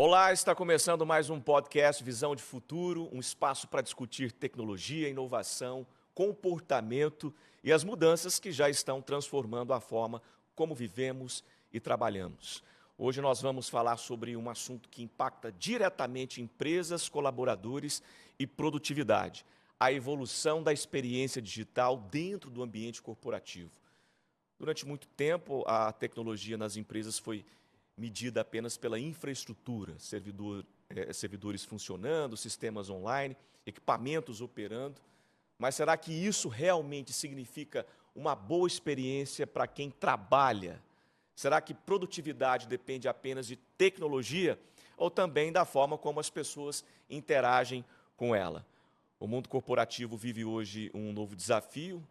Olá, está começando mais um podcast Visão de Futuro, um espaço para discutir tecnologia, inovação, comportamento e as mudanças que já estão transformando a forma como vivemos e trabalhamos. Hoje nós vamos falar sobre um assunto que impacta diretamente empresas, colaboradores e produtividade: a evolução da experiência digital dentro do ambiente corporativo. Durante muito tempo, a tecnologia nas empresas foi medida apenas pela infraestrutura, servidores funcionando, sistemas online, equipamentos operando. Mas será que isso realmente significa uma boa experiência para quem trabalha? Será que produtividade depende apenas de tecnologia ou também da forma como as pessoas interagem com ela? O mundo corporativo vive hoje um novo desafio,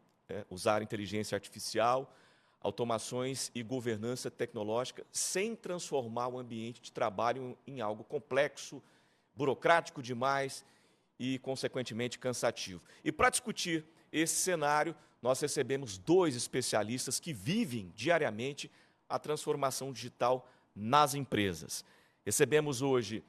usar inteligência artificial, automações e governança tecnológica sem transformar o ambiente de trabalho em algo complexo, burocrático demais e, consequentemente, cansativo. E para discutir esse cenário, nós recebemos dois especialistas que vivem diariamente a transformação digital nas empresas. Recebemos hoje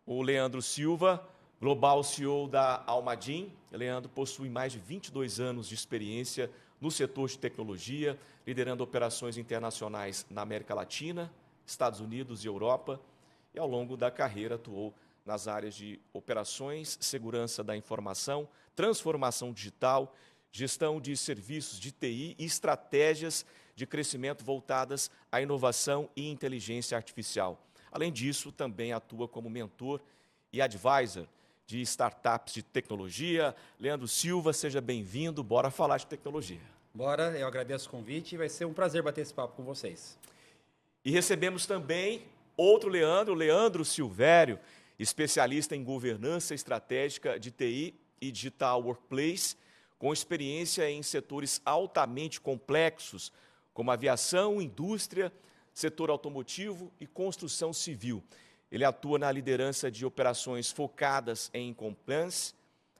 o Leandro Silva, Global CEO da Almadim. Leandro possui mais de 22 anos de experiência no setor de tecnologia, liderando operações internacionais na América Latina, Estados Unidos e Europa, e ao longo da carreira atuou nas áreas de operações, segurança da informação, transformação digital, gestão de serviços de TI e estratégias de crescimento voltadas à inovação e inteligência artificial. Além disso, também atua como mentor e advisor de startups de tecnologia. Leandro Silva, seja bem-vindo. Bora falar de tecnologia. Bora, eu agradeço o convite e vai ser um prazer bater esse papo com vocês. E recebemos também outro Leandro, Leandro Silvério, especialista em governança estratégica de TI e Digital Workplace, com experiência em setores altamente complexos, como aviação, indústria, setor automotivo e construção civil. Ele atua na liderança de operações focadas em compliance,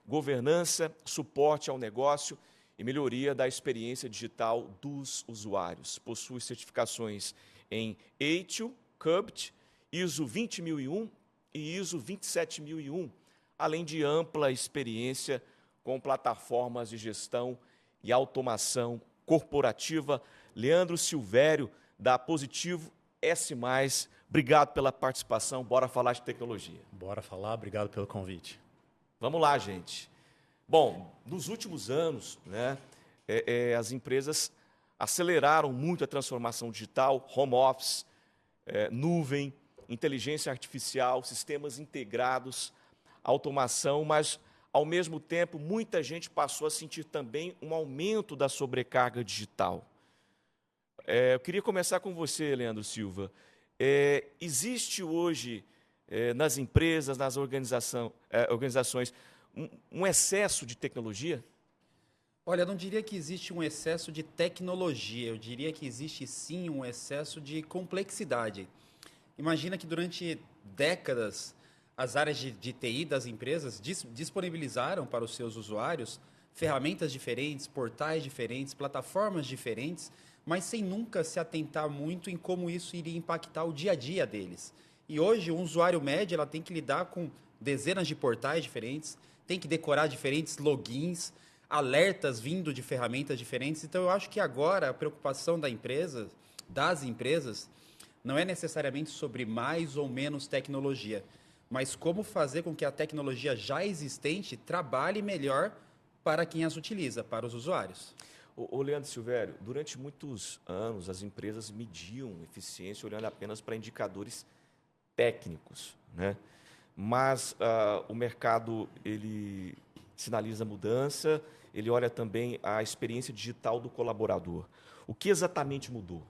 governança, suporte ao negócio e melhoria da experiência digital dos usuários. Possui certificações em ATIL, CUBT, ISO 20001 e ISO 27001, além de ampla experiência com plataformas de gestão e automação corporativa. Leandro Silvério, da Positivo S+, obrigado pela participação. Bora falar de tecnologia. Bora falar, obrigado pelo convite. Vamos lá, gente. Bom, nos últimos anos, as empresas aceleraram muito a transformação digital, home office, nuvem, inteligência artificial, sistemas integrados, automação, mas, ao mesmo tempo, muita gente passou a sentir também um aumento da sobrecarga digital. Eu queria começar com você, Leandro Silva. Existe hoje, nas empresas, nas organizações, um excesso de tecnologia? Olha, eu não diria que existe um excesso de tecnologia, eu diria que existe sim um excesso de complexidade. Imagina que durante décadas as áreas de TI das empresas disponibilizaram para os seus usuários ferramentas diferentes, portais diferentes, plataformas diferentes, mas sem nunca se atentar muito em como isso iria impactar o dia a dia deles. E hoje, um usuário médio ela tem que lidar com dezenas de portais diferentes, tem que decorar diferentes logins, alertas vindo de ferramentas diferentes. Então, eu acho que agora a preocupação das empresas, não é necessariamente sobre mais ou menos tecnologia, mas como fazer com que a tecnologia já existente trabalhe melhor para quem as utiliza, para os usuários. Ô Leandro Silvério, durante muitos anos as empresas mediam eficiência olhando apenas para indicadores técnicos, né? Mas o mercado ele sinaliza mudança, ele olha também a experiência digital do colaborador. O que exatamente mudou?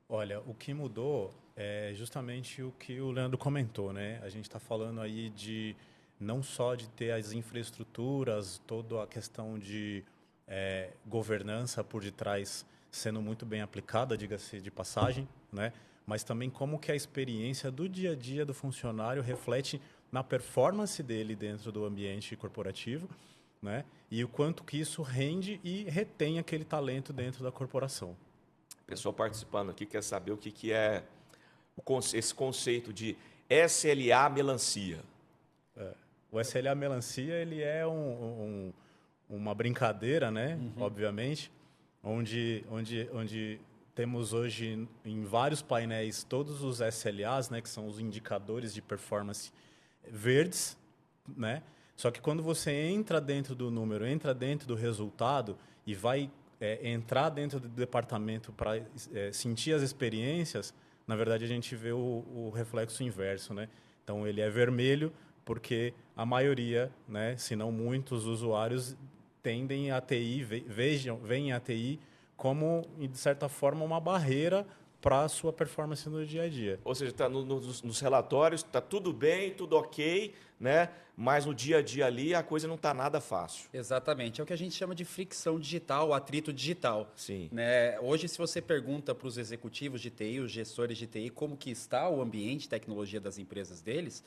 Olha, o que mudou é justamente o que o Leandro comentou, né? A gente está falando aí de não só de ter as infraestruturas, toda a questão de governança por detrás sendo muito bem aplicada, diga-se de passagem, né? Mas também como que a experiência do dia a dia do funcionário reflete na performance dele dentro do ambiente corporativo, né? E o quanto que isso rende e retém aquele talento dentro da corporação. O pessoal participando aqui quer saber o que é esse conceito de SLA Melancia? O SLA Melancia ele é uma brincadeira, né? Obviamente, onde temos hoje em vários painéis todos os SLAs, né? Que são os indicadores de performance verdes, né? Só que quando você entra dentro do número, entra dentro do resultado e vai entrar dentro do departamento para sentir as experiências, na verdade a gente vê o reflexo inverso, né? Então ele é vermelho porque a maioria, né, se não muitos usuários tendem a TI, veem a TI como, de certa forma, uma barreira para a sua performance no dia a dia. Ou seja, tá nos relatórios, está tudo bem, tudo ok, né? Mas no dia a dia ali a coisa não está nada fácil. Exatamente. É o que a gente chama de fricção digital, atrito digital. Sim. Né? Hoje, se você pergunta para os executivos de TI, os gestores de TI, como que está o ambiente de tecnologia das empresas deles,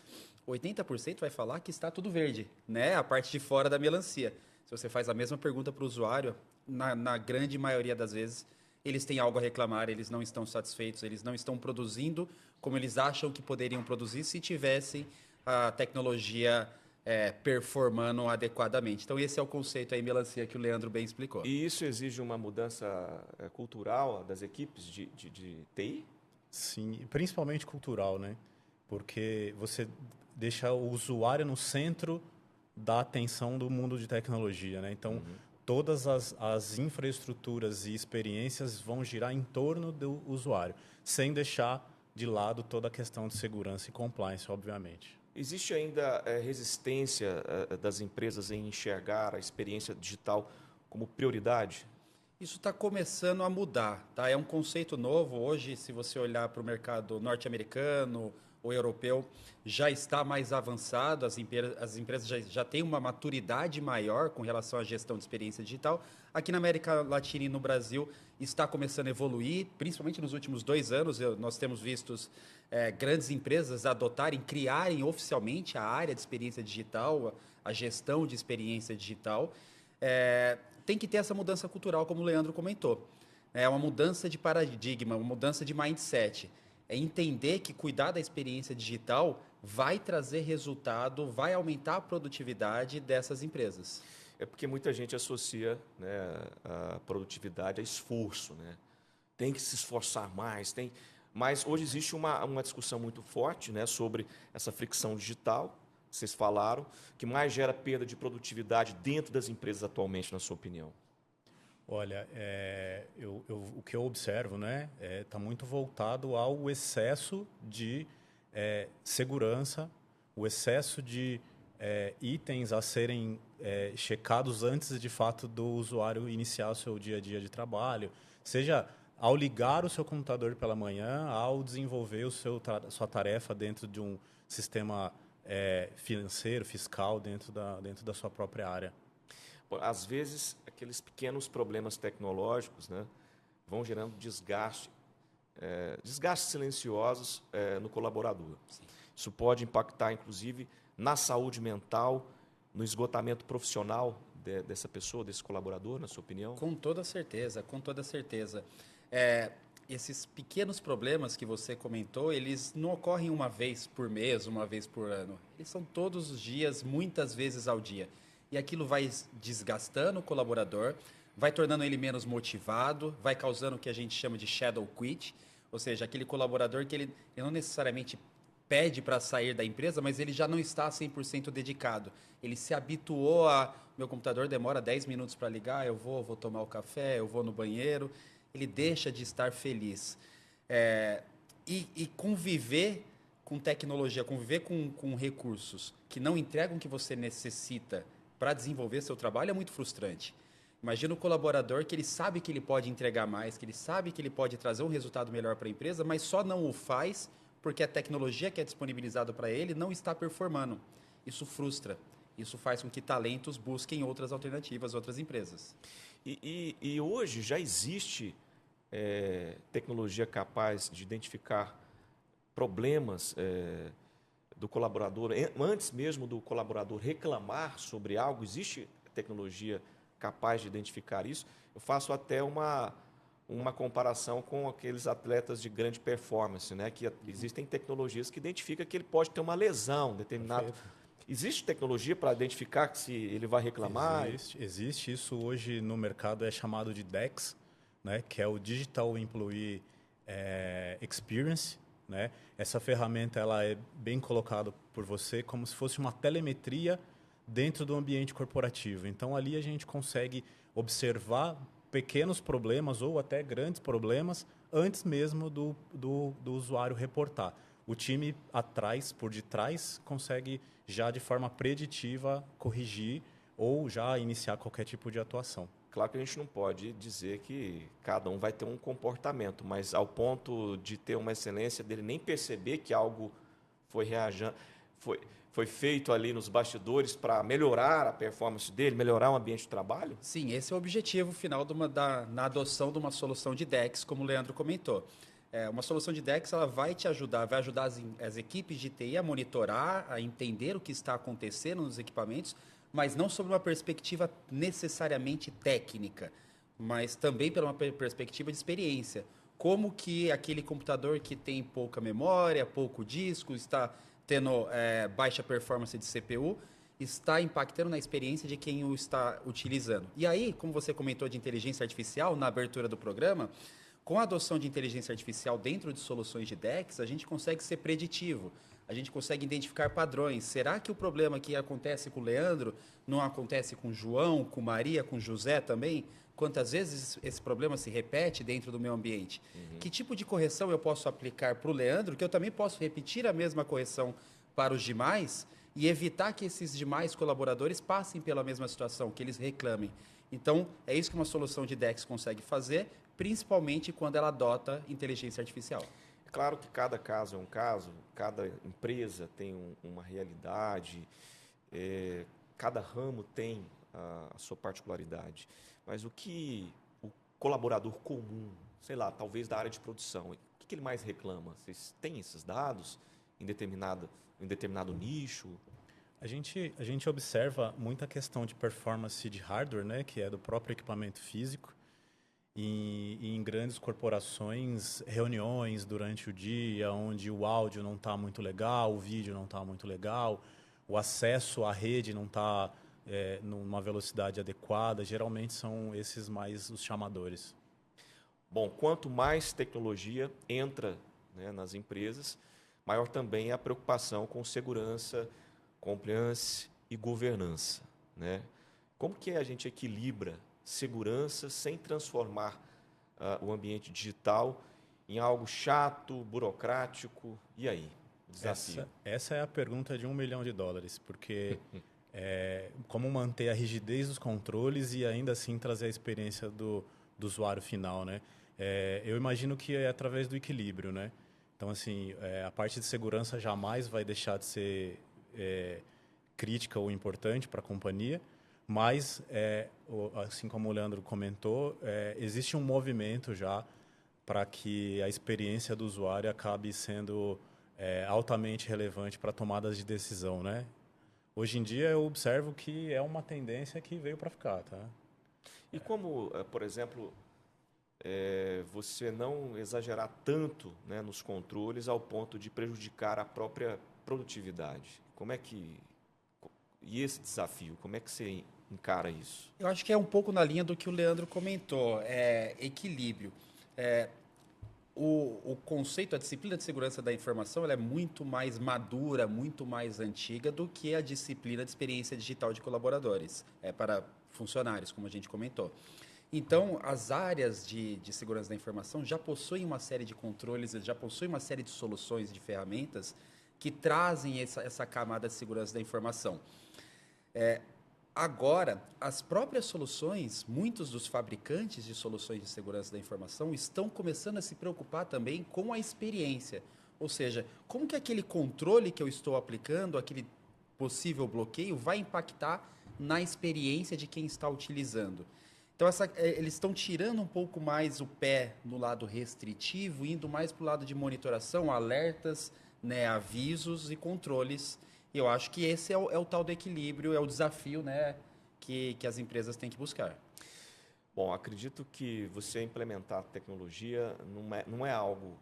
80% vai falar que está tudo verde, né? A parte de fora da melancia. Se você faz a mesma pergunta para o usuário, na grande maioria das vezes, eles têm algo a reclamar, eles não estão satisfeitos, eles não estão produzindo como eles acham que poderiam produzir se tivessem a tecnologia performando adequadamente. Então, esse é o conceito aí, melancia, que o Leandro bem explicou. E isso exige uma mudança cultural das equipes de TI? Sim, principalmente cultural, né? Porque você deixa o usuário no centro da atenção do mundo de tecnologia, né? Então, todas as infraestruturas e experiências vão girar em torno do usuário, sem deixar de lado toda a questão de segurança e compliance, obviamente. Existe ainda resistência das empresas em enxergar a experiência digital como prioridade? Isso está começando a mudar, tá? É um conceito novo. Hoje, se você olhar para o mercado norte-americano ou europeu, já está mais avançado, as empresas já têm uma maturidade maior com relação à gestão de experiência digital. Aqui na América Latina e no Brasil está começando a evoluir, principalmente nos últimos 2 anos. Nós temos visto grandes empresas adotarem, criarem oficialmente a área de experiência digital, a gestão de experiência digital. Tem que ter essa mudança cultural, como o Leandro comentou. É uma mudança de paradigma, uma mudança de mindset. É entender que cuidar da experiência digital vai trazer resultado, vai aumentar a produtividade dessas empresas. É porque muita gente associa, né, a produtividade a esforço, né? Tem que se esforçar mais, mas hoje existe uma discussão muito forte, né, sobre essa fricção digital, vocês falaram, que mais gera perda de produtividade dentro das empresas atualmente, na sua opinião? Olha, o que eu observo, né, está muito voltado ao excesso de segurança, o excesso de itens a serem checados antes de fato do usuário iniciar o seu dia a dia de trabalho, seja ao ligar o seu computador pela manhã, ao desenvolver sua tarefa dentro de um sistema financeiro, fiscal, dentro da sua própria área. Às vezes, aqueles pequenos problemas tecnológicos, né, vão gerando desgastes silenciosos no colaborador. Sim. Isso pode impactar, inclusive, na saúde mental, no esgotamento profissional dessa pessoa, desse colaborador, na sua opinião? Com toda certeza, com toda certeza. Esses pequenos problemas que você comentou, eles não ocorrem uma vez por mês, uma vez por ano. Eles são todos os dias, muitas vezes ao dia. E aquilo vai desgastando o colaborador, vai tornando ele menos motivado, vai causando o que a gente chama de shadow quit, ou seja, aquele colaborador que ele não necessariamente pede para sair da empresa, mas ele já não está 100% dedicado. Ele se habituou a, meu computador demora 10 minutos para ligar, eu vou tomar o café, eu vou no banheiro, ele deixa de estar feliz. E conviver com tecnologia, conviver com recursos que não entregam o que você necessita para desenvolver seu trabalho é muito frustrante. Imagina o colaborador que ele sabe que ele pode entregar mais, que ele sabe que ele pode trazer um resultado melhor para a empresa, mas só não o faz porque a tecnologia que é disponibilizada para ele não está performando. Isso frustra. Isso faz com que talentos busquem outras alternativas, outras empresas. E hoje já existe tecnologia capaz de identificar problemas do colaborador, antes mesmo do colaborador reclamar sobre algo? Existe tecnologia capaz de identificar isso? Eu faço até uma uma comparação com aqueles atletas de grande performance, né? Que existem tecnologias que identificam que ele pode ter uma lesão determinada. Existe tecnologia para identificar se ele vai reclamar? Existe. Isso hoje no mercado é chamado de DEX, né? Que é o Digital Employee Experience, né? Essa ferramenta ela é bem colocada por você como se fosse uma telemetria dentro do ambiente corporativo. Então, ali a gente consegue observar pequenos problemas ou até grandes problemas antes mesmo do usuário reportar. O time atrás, por detrás, consegue já de forma preditiva corrigir ou já iniciar qualquer tipo de atuação. Claro que a gente não pode dizer que cada um vai ter um comportamento, mas ao ponto de ter uma excelência dele nem perceber que algo foi feito ali nos bastidores para melhorar a performance dele, melhorar o ambiente de trabalho? Sim, esse é o objetivo final na adoção de uma solução de DEX, como o Leandro comentou. Uma solução de DEX ela vai ajudar as equipes de TI a monitorar, a entender o que está acontecendo nos equipamentos, mas não sob uma perspectiva necessariamente técnica, mas também pela uma perspectiva de experiência. Como que aquele computador que tem pouca memória, pouco disco, está tendo baixa performance de CPU, está impactando na experiência de quem o está utilizando. E aí, como você comentou de inteligência artificial na abertura do programa, com a adoção de inteligência artificial dentro de soluções de DEX, a gente consegue ser preditivo, a gente consegue identificar padrões. Será que o problema que acontece com o Leandro não acontece com o João, com Maria, com o José também? Quantas vezes esse problema se repete dentro do meu ambiente? Que tipo de correção eu posso aplicar para o Leandro, que eu também posso repetir a mesma correção para os demais e evitar que esses demais colaboradores passem pela mesma situação, que eles reclamem. Então, é isso que uma solução de DEX consegue fazer, principalmente quando ela adota inteligência artificial. É claro que cada caso é um caso, cada empresa tem uma realidade, cada ramo tem a sua particularidade. Mas o que o colaborador comum, sei lá, talvez da área de produção, o que ele mais reclama? Vocês têm esses dados em determinado nicho? A gente observa muita questão de performance de hardware, né, que é do próprio equipamento físico, e em grandes corporações, reuniões durante o dia, onde o áudio não está muito legal, o vídeo não está muito legal, o acesso à rede não está numa velocidade adequada, geralmente são esses mais os chamadores. Bom, quanto mais tecnologia entra, né, nas empresas, maior também é a preocupação com segurança, compliance e governança, né? Como que a gente equilibra segurança sem transformar o ambiente digital em algo chato, burocrático? E aí? Desafio. Essa é a pergunta de $1 milhão, porque como manter a rigidez dos controles e ainda assim trazer a experiência do usuário final, né? Eu imagino que é através do equilíbrio, né? Então, assim, a parte de segurança jamais vai deixar de ser crítica ou importante para a companhia, mas, assim como o Leandro comentou, existe um movimento já para que a experiência do usuário acabe sendo altamente relevante para tomadas de decisão, né? Hoje em dia eu observo que é uma tendência que veio para ficar, tá? E como, por exemplo, você não exagerar tanto, né, nos controles ao ponto de prejudicar a própria produtividade? E esse desafio, como é que você encara isso? Eu acho que é um pouco na linha do que o Leandro comentou, equilíbrio. O conceito, a disciplina de segurança da informação, ela é muito mais madura, muito mais antiga do que a disciplina de experiência digital de colaboradores, para funcionários, como a gente comentou. Então, as áreas de segurança da informação já possuem uma série de controles, já possuem uma série de soluções, de ferramentas que trazem essa camada de segurança da informação. Agora, as próprias soluções, muitos dos fabricantes de soluções de segurança da informação estão começando a se preocupar também com a experiência. Ou seja, como que aquele controle que eu estou aplicando, aquele possível bloqueio, vai impactar na experiência de quem está utilizando. Então, eles estão tirando um pouco mais o pé no lado restritivo, indo mais para o lado de monitoração, alertas, né, avisos e controles. E eu acho que esse é o tal do equilíbrio, é o desafio, né, que as empresas têm que buscar. Bom, acredito que você implementar tecnologia não é algo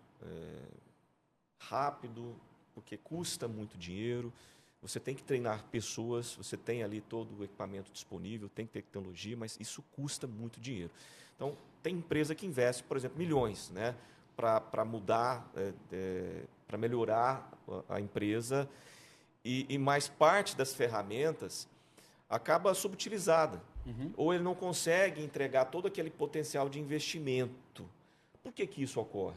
rápido, porque custa muito dinheiro. Você tem que treinar pessoas, você tem ali todo o equipamento disponível, tem tecnologia, mas isso custa muito dinheiro. Então, tem empresa que investe, por exemplo, milhões, né, para mudar, para melhorar a empresa, e mais parte das ferramentas acaba subutilizada. Ou ele não consegue entregar todo aquele potencial de investimento. Por que isso ocorre?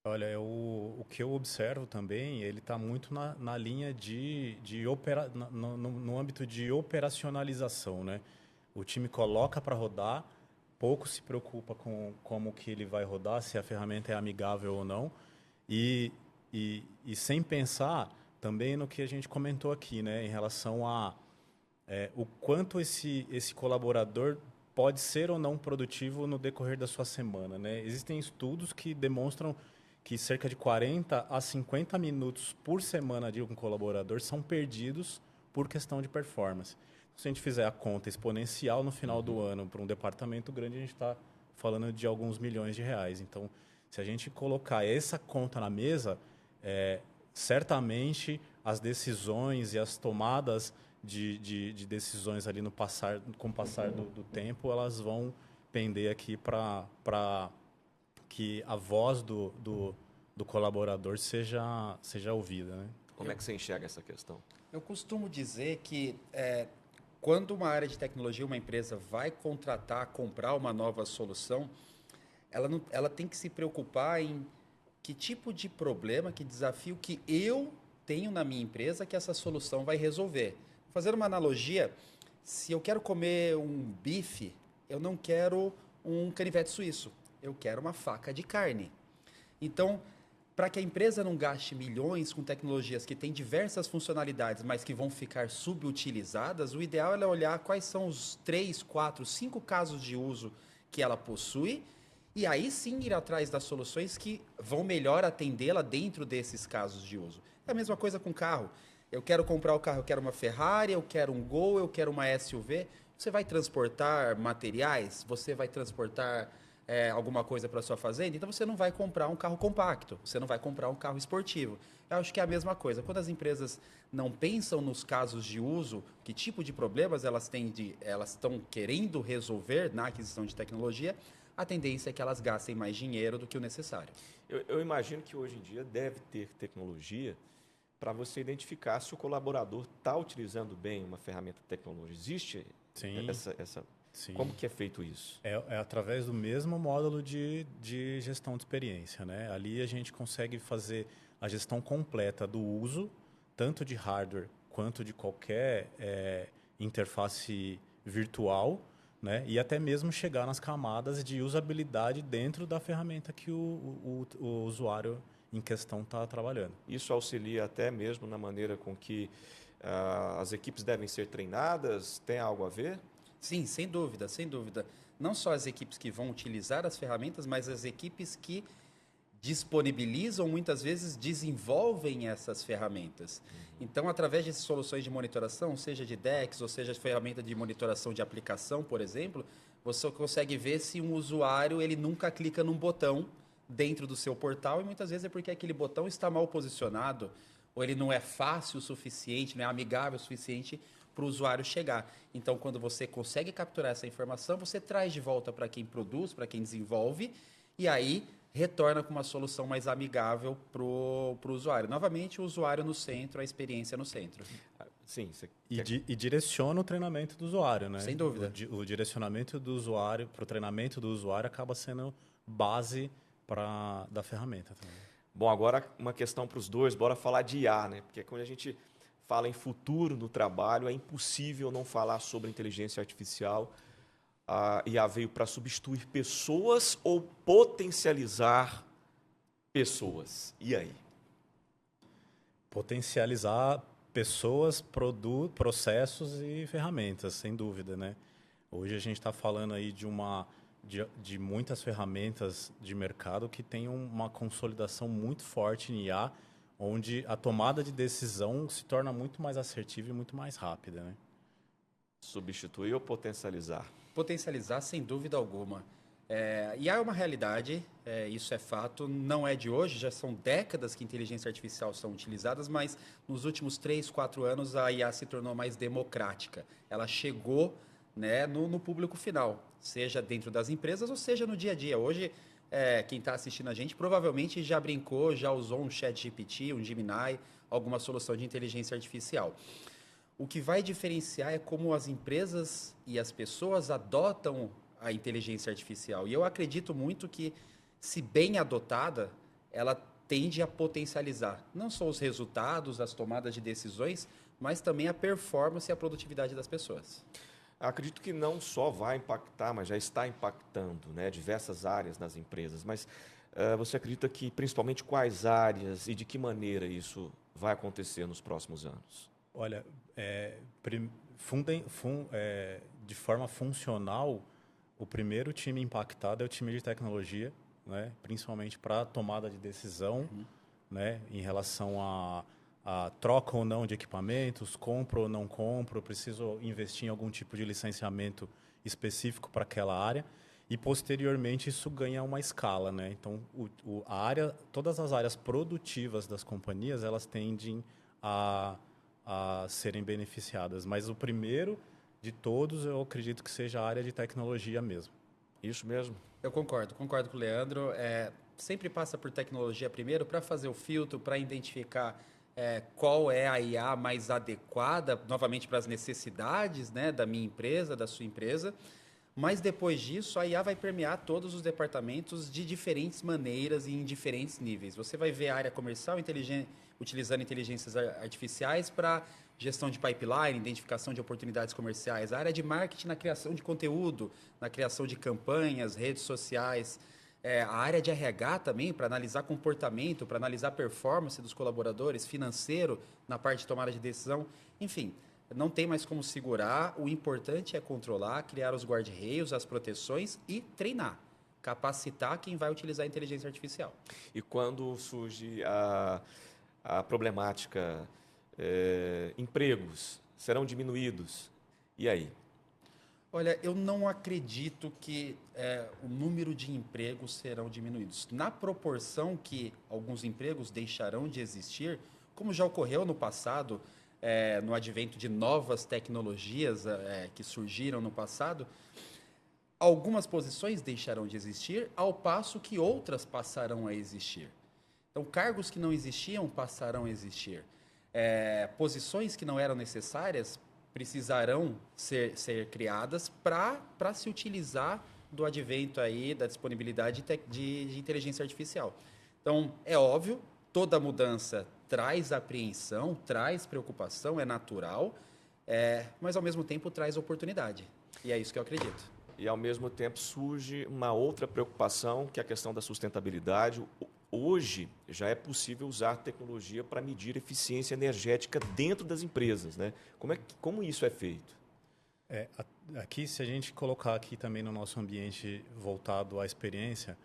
Olha, o que eu observo também, ele está muito na linha no âmbito de operacionalização, né? O time coloca para rodar, pouco se preocupa com como que ele vai rodar, se a ferramenta é amigável ou não, e, e sem pensar também no que a gente comentou aqui, né? Em relação a o quanto esse colaborador pode ser ou não produtivo no decorrer da sua semana, né? Existem estudos que demonstram que cerca de 40 a 50 minutos por semana de um colaborador são perdidos por questão de performance. Se a gente fizer a conta exponencial no final do ano para um departamento grande, a gente está falando de alguns milhões de reais. Então, se a gente colocar essa conta na mesa, certamente as decisões e as tomadas de decisões ali com o passar do tempo, elas vão pender aqui para que a voz do colaborador seja ouvida, né? Como é que você enxerga essa questão? Eu costumo dizer que quando uma área de tecnologia, uma empresa vai contratar, comprar uma nova solução, ela tem que se preocupar em que tipo de problema, que desafio que eu tenho na minha empresa que essa solução vai resolver. Fazendo uma analogia, se eu quero comer um bife, eu não quero um canivete suíço, eu quero uma faca de carne. Então, para que a empresa não gaste milhões com tecnologias que têm diversas funcionalidades, mas que vão ficar subutilizadas, o ideal é olhar quais são os 3, 4, 5 casos de uso que ela possui e aí sim ir atrás das soluções que vão melhor atendê-la dentro desses casos de uso. É a mesma coisa com carro. Eu quero comprar o carro, eu quero uma Ferrari, eu quero um Gol, eu quero uma SUV. Você vai transportar materiais? Você vai transportar alguma coisa para sua fazenda? Então você não vai comprar um carro compacto, você não vai comprar um carro esportivo. Eu acho que é a mesma coisa. Quando as empresas não pensam nos casos de uso, que tipo de problemas elas estão querendo resolver na aquisição de tecnologia, a tendência é que elas gastem mais dinheiro do que o necessário. Eu imagino que hoje em dia deve ter tecnologia para você identificar se o colaborador está utilizando bem uma ferramenta tecnológica. Existe Sim. Sim. Como que é feito isso? É através do mesmo módulo de gestão de experiência, né? Ali a gente consegue fazer a gestão completa do uso, tanto de hardware quanto de qualquer interface virtual, né? E até mesmo chegar nas camadas de usabilidade dentro da ferramenta que o usuário em questão está trabalhando. Isso auxilia até mesmo na maneira com que as equipes devem ser treinadas? Tem algo a ver? Sim, sem dúvida, sem dúvida. Não só as equipes que vão utilizar as ferramentas, mas as equipes que disponibilizam, muitas vezes desenvolvem essas ferramentas. Então, através de soluções de monitoração, seja de DEX, ou seja de ferramenta de monitoração de aplicação, por exemplo, você consegue ver se um usuário ele nunca clica num botão dentro do seu portal, e muitas vezes é porque aquele botão está mal posicionado, ou ele não é fácil o suficiente, não é amigável o suficiente para o usuário chegar. Então, quando você consegue capturar essa informação, você traz de volta para quem produz, para quem desenvolve, e aí retorna com uma solução mais amigável para o usuário. Novamente, o usuário no centro, a experiência no centro. Sim. E direciona o treinamento do usuário, né? Sem dúvida. O direcionamento do usuário para o treinamento do usuário acaba sendo base da ferramenta também. Bom, agora uma questão para os dois, bora falar de IA, né? Porque quando a gente fala em futuro no trabalho, é impossível não falar sobre inteligência artificial. A IA veio para substituir pessoas ou potencializar pessoas? E aí? Potencializar pessoas, processos e ferramentas, sem dúvida, né? Hoje a gente está falando aí de muitas ferramentas de mercado que tem uma consolidação muito forte em IA, onde a tomada de decisão se torna muito mais assertiva e muito mais rápida, né? Substituir ou potencializar? Potencializar, sem dúvida alguma. E há uma realidade, isso é fato, não é de hoje, já são décadas que inteligência artificial são utilizadas, mas nos últimos 3, 4 anos a IA se tornou mais democrática. Ela chegou, né, no público final, seja dentro das empresas ou seja no dia a dia. Hoje, quem está assistindo a gente provavelmente já brincou, já usou um ChatGPT, um Gemini, alguma solução de inteligência artificial. O que vai diferenciar é como as empresas e as pessoas adotam a inteligência artificial. E eu acredito muito que, se bem adotada, ela tende a potencializar não só os resultados, as tomadas de decisões, mas também a performance e a produtividade das pessoas. Acredito que não só vai impactar, mas já está impactando, né, diversas áreas nas empresas. Mas você acredita que, principalmente, quais áreas e de que maneira isso vai acontecer nos próximos anos? Olha, de forma funcional, o primeiro time impactado é o time de tecnologia, né? Principalmente para tomada de decisão, né? Em relação a troca ou não de equipamentos, compro ou não compro, preciso investir em algum tipo de licenciamento específico para aquela área. E, posteriormente, isso ganha uma escala, né? Então, todas as áreas produtivas das companhias, elas tendem a serem beneficiadas. Mas o primeiro de todos, eu acredito que seja a área de tecnologia mesmo. Isso mesmo? Eu concordo com o Leandro. Sempre passa por tecnologia primeiro para fazer o filtro, para identificar qual é a IA mais adequada, novamente, para as necessidades, né, da minha empresa, da sua empresa. Mas depois disso, a IA vai permear todos os departamentos de diferentes maneiras e em diferentes níveis. Você vai ver a área comercial utilizando inteligências artificiais para gestão de pipeline, identificação de oportunidades comerciais. A área de marketing na criação de conteúdo, na criação de campanhas, redes sociais. A área de RH também, para analisar comportamento, para analisar performance dos colaboradores, financeiro, na parte de tomada de decisão. Enfim, não tem mais como segurar. O importante é controlar, criar os guarda-reios, as proteções e treinar. Capacitar quem vai utilizar a inteligência artificial. E quando surge a problemática, empregos serão diminuídos, e aí? Olha, eu não acredito que o número de empregos serão diminuídos. Na proporção que alguns empregos deixarão de existir, como já ocorreu no passado, no advento de novas tecnologias que surgiram no passado, algumas posições deixarão de existir, ao passo que outras passarão a existir. Então, cargos que não existiam passarão a existir. Posições que não eram necessárias precisarão ser criadas para se utilizar do advento aí da disponibilidade de inteligência artificial. Então, é óbvio, toda mudança traz apreensão, traz preocupação, é natural, mas ao mesmo tempo traz oportunidade. E é isso que eu acredito. E ao mesmo tempo surge uma outra preocupação, que é a questão da sustentabilidade. Hoje já é possível usar tecnologia para medir eficiência energética dentro das empresas, né? Como isso é feito? Aqui, se a gente colocar aqui também no nosso ambiente voltado à experiência,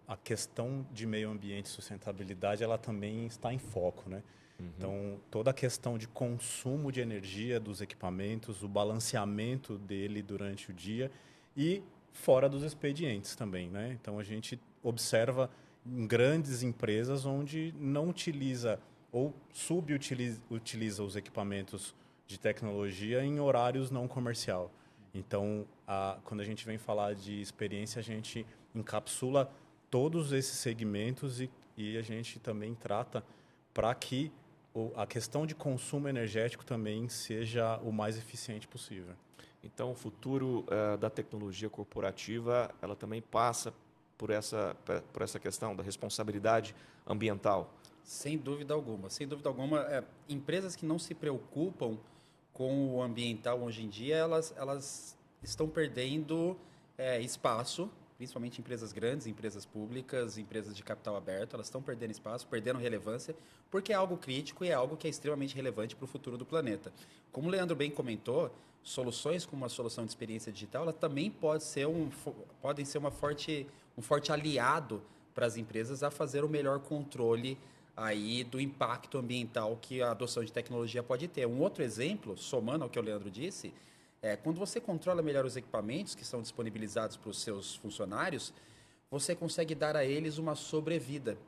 a questão de meio ambiente e sustentabilidade, ela também está em foco, né? Então, toda a questão de consumo de energia dos equipamentos, o balanceamento dele durante o dia e fora dos expedientes também, né? Então, a gente observa em grandes empresas onde não utiliza ou subutiliza os equipamentos de tecnologia em horários não comercial. Então, quando a gente vem falar de experiência, a gente encapsula todos esses segmentos e a gente também trata para que a questão de consumo energético também seja o mais eficiente possível. Então, o futuro da tecnologia corporativa, ela também passa por essa questão da responsabilidade ambiental? Sem dúvida alguma. Sem dúvida alguma, empresas que não se preocupam com o ambiental hoje em dia, elas estão perdendo espaço, principalmente empresas grandes, empresas públicas, empresas de capital aberto, elas estão perdendo espaço, perdendo relevância, porque é algo crítico e é algo que é extremamente relevante para o futuro do planeta. Como o Leandro bem comentou, soluções como a solução de experiência digital, ela também podem ser um forte aliado para as empresas a fazer o melhor controle aí do impacto ambiental que a adoção de tecnologia pode ter. Um outro exemplo, somando ao que o Leandro disse, é quando você controla melhor os equipamentos que são disponibilizados para os seus funcionários, você consegue dar a eles uma sobrevida.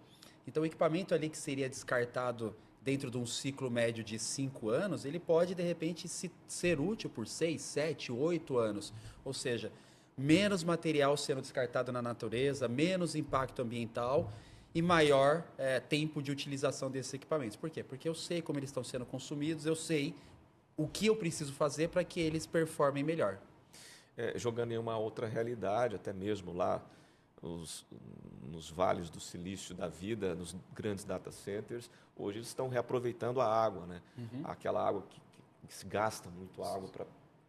Então, o equipamento ali que seria descartado dentro de um ciclo médio de 5 anos, ele pode, de repente, ser útil por 6, 7, 8 anos. Ou seja, menos material sendo descartado na natureza, menos impacto ambiental e maior tempo de utilização desses equipamentos. Por quê? Porque eu sei como eles estão sendo consumidos, eu sei o que eu preciso fazer para que eles performem melhor. Jogando em uma outra realidade, até mesmo lá nos vales do silício da vida, nos grandes data centers, hoje eles estão reaproveitando a água, né? Aquela água que se gasta muito água para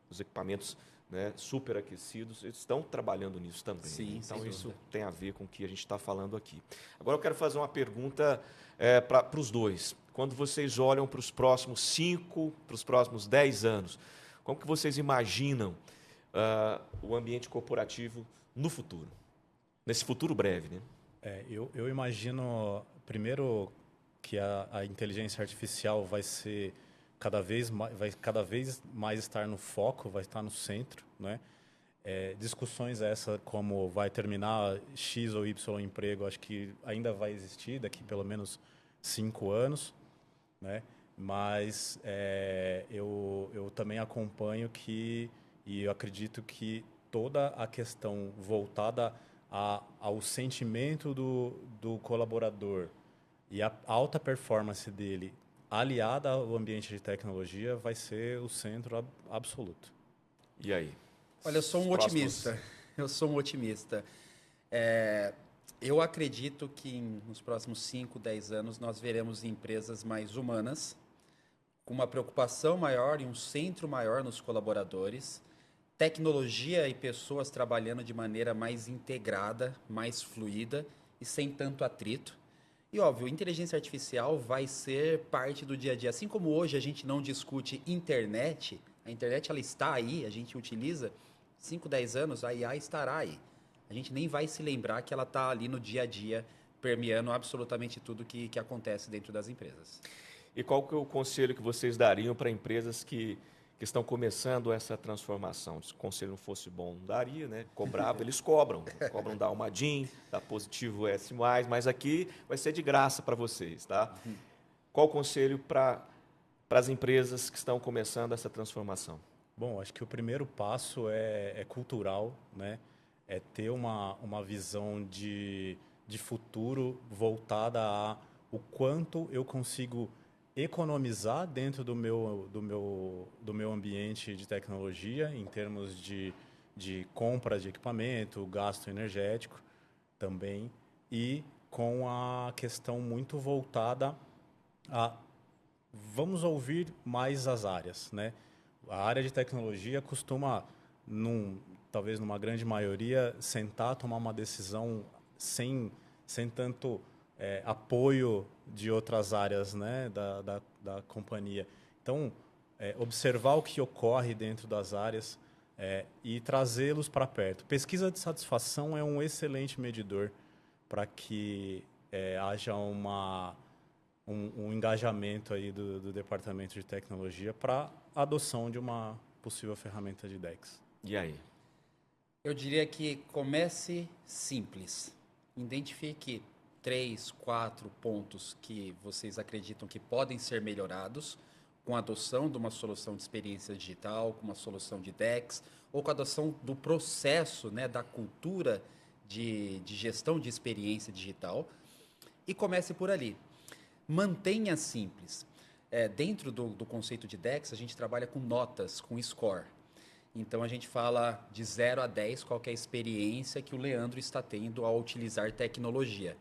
os equipamentos, né, superaquecidos, eles estão trabalhando nisso também. Sim, né? Então isso dúvida. tem a ver com o que a gente está falando aqui. Agora eu quero fazer uma pergunta para os dois. Quando vocês olham para os próximos 5, para os próximos 10 anos, como que vocês imaginam o ambiente corporativo no futuro? Nesse futuro breve, né? Eu imagino, primeiro, que a inteligência artificial vai cada vez mais estar no foco, vai estar no centro, né? Discussões essa como vai terminar X ou Y emprego, acho que ainda vai existir daqui pelo menos 5 anos, né? Mas eu também acompanho e eu acredito que toda a questão voltada ao sentimento do colaborador e a alta performance dele, aliada ao ambiente de tecnologia, vai ser o centro absoluto. E aí? Olha, eu sou um otimista. Eu sou um otimista. Eu acredito que nos próximos 5, 10 anos nós veremos empresas mais humanas, com uma preocupação maior e um centro maior nos colaboradores, tecnologia e pessoas trabalhando de maneira mais integrada, mais fluida e sem tanto atrito. E, óbvio, inteligência artificial vai ser parte do dia a dia. Assim como hoje a gente não discute internet, a internet ela está aí, a gente utiliza, 5, 10 anos a IA estará aí. A gente nem vai se lembrar que ela está ali no dia a dia, permeando absolutamente tudo que acontece dentro das empresas. E qual que é o conselho que vocês dariam para empresas que estão começando essa transformação? Se o conselho não fosse bom, não daria, né? Cobrava, eles cobram da Almadim, da Positivo S+, mas aqui vai ser de graça para vocês, tá? Qual o conselho para as empresas que estão começando essa transformação? Bom, acho que o primeiro passo é cultural, né? É ter uma visão de futuro voltada a o quanto eu consigo economizar dentro do meu ambiente de tecnologia, em termos de compra de equipamento, gasto energético também, e com a questão muito voltada a vamos ouvir mais as áreas, né? A área de tecnologia costuma, talvez numa grande maioria, sentar, tomar uma decisão sem tanto apoio de outras áreas, né, da companhia. Então, observar o que ocorre dentro das áreas e trazê-los para perto. Pesquisa de satisfação é um excelente medidor para que haja um engajamento aí do departamento de tecnologia para a adoção de uma possível ferramenta de DEX. E aí? Eu diria que comece simples. Identifique 3, 4 pontos que vocês acreditam que podem ser melhorados com a adoção de uma solução de experiência digital, com uma solução de DEX, ou com a adoção do processo, né, da cultura de gestão de experiência digital, e comece por ali. Mantenha simples. Dentro do conceito de DEX, a gente trabalha com notas, com score. Então, a gente fala de 0 a 10 qual que é a experiência que o Leandro está tendo ao utilizar tecnologia.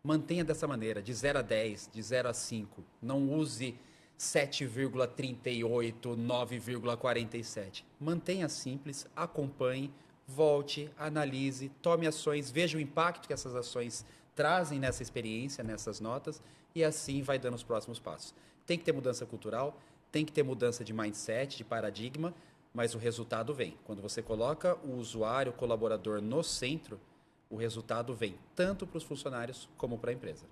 Mantenha dessa maneira, de 0 a 10, de 0 a 5. Não use 7,38, 9,47. Mantenha simples, acompanhe, volte, analise, tome ações, veja o impacto que essas ações trazem nessa experiência, nessas notas, e assim vai dando os próximos passos. Tem que ter mudança cultural, tem que ter mudança de mindset, de paradigma, mas o resultado vem. Quando você coloca o usuário, o colaborador no centro, o resultado vem tanto para os funcionários como para a empresa.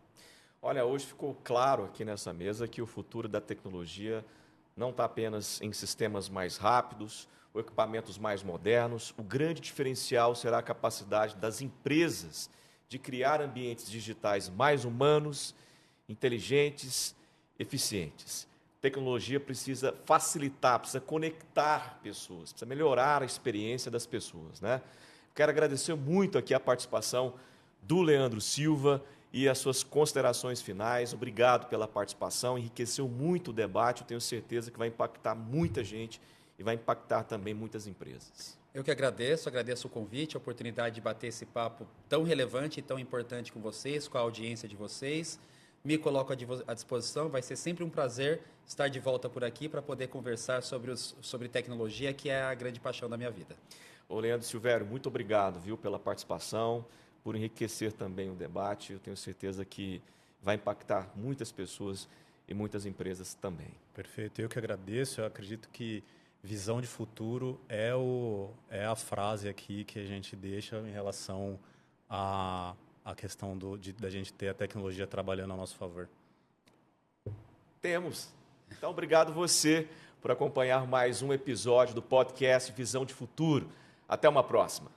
Olha, hoje ficou claro aqui nessa mesa que o futuro da tecnologia não está apenas em sistemas mais rápidos ou equipamentos mais modernos. O grande diferencial será a capacidade das empresas de criar ambientes digitais mais humanos, inteligentes, eficientes. Tecnologia precisa facilitar, precisa conectar pessoas, precisa melhorar a experiência das pessoas, né? Quero agradecer muito aqui a participação do Leandro Silva e as suas considerações finais. Obrigado pela participação, enriqueceu muito o debate, eu tenho certeza que vai impactar muita gente e vai impactar também muitas empresas. Eu que agradeço o convite, a oportunidade de bater esse papo tão relevante e tão importante com vocês, com a audiência de vocês. Me coloco à disposição, vai ser sempre um prazer estar de volta por aqui para poder conversar sobre tecnologia, que é a grande paixão da minha vida. Ô Leandro Silvério, muito obrigado, viu, pela participação, por enriquecer também o debate. Eu tenho certeza que vai impactar muitas pessoas e muitas empresas também. Perfeito, eu que agradeço. Eu acredito que visão de futuro é a frase aqui que a gente deixa em relação à questão da gente ter a tecnologia trabalhando a nosso favor. Temos. Então, obrigado você por acompanhar mais um episódio do podcast Visão de Futuro. Até uma próxima.